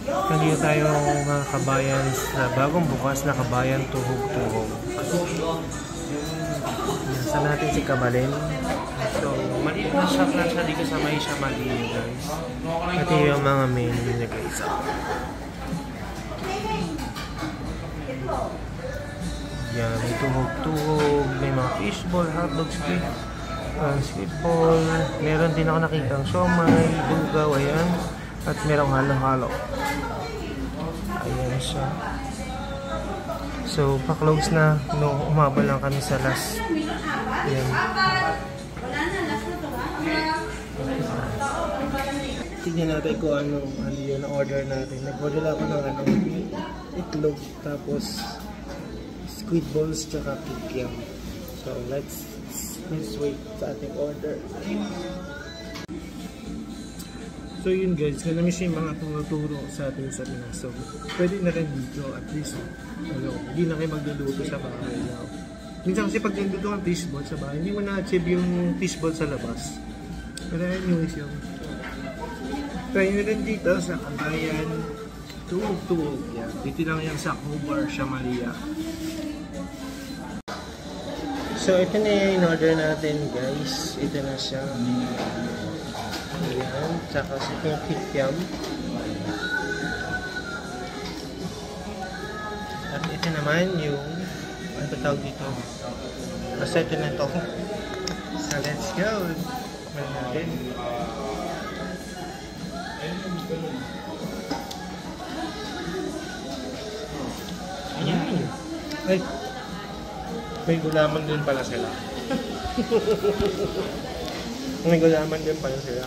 Nandito tayo mga kabayan sa bagong bukas na Kabayan Tuhog-Tuhog. Saan natin si Kabalin? So, maliit na shop lang siya dito sa may Shamalina, guys. Ito yung mga menu niya, guys. Yan, may tuhog-tuhog, may mga fishball, hotdog, squid ball. Meron din ako nakita ang siomay, dugaw, ayan. At merong halo-halo. Ayan siya. So, pa-close na. No, umabal lang kami sa last. Ayan. Tignan natin kung ano yun ang order natin. Nag-order lang ako ng itlog, tapos squid balls, tsaka kikiam. So, let's wait sa ating order. So yun guys, kung namin siya yung mga tumuturo sa atin sa Pinas. So, pwede na rin dito at least, hindi na kayo magluluto sa bahay now. Minsan kasi pag nandito ang fishball sa bahay, hindi mo na-achieve yung fishball sa labas. Pero anyways yung try nyo rin dito sa Kabayan Tuhog-Tuhog. Yeah. Dito lang yan sa Hobart, Shamalina. So ito na yung in-order natin guys. Ito na siya. Ayan, tsaka sa itong kikiam. At ito naman yung ano tawag dito? Basta ito na ito. So let's go. Kumain natin. Ayan. Ay, may gulaman din pala sila. May gulaman din pala sila.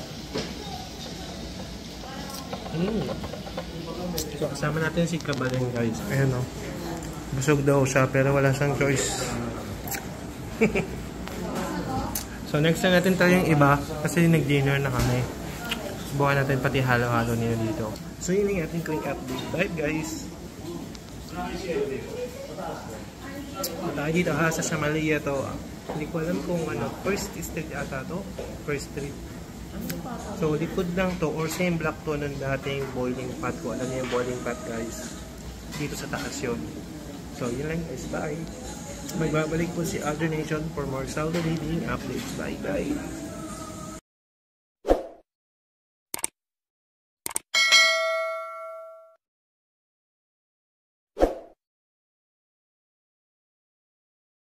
So kasama natin si Kabalin guys. Ayan o. Busog daw siya pero wala siyang choice. So next na natin tayo yung iba kasi nag-dinner na kami. Subukan natin pati halo-halo nila dito. So yun yung ating quick update. Bye guys! Tayo dito ha sa Shamalina to. Hindi ko alam kung ano. First street ata to. First street. So, likod lang to or same block to ng dating boiling pot ko. Alam niyo yung boiling pot guys. Dito sa taas yun. So, yun lang guys. Bye! Magbabalik po si Other Nation for more Saudi Living updates. Bye guys!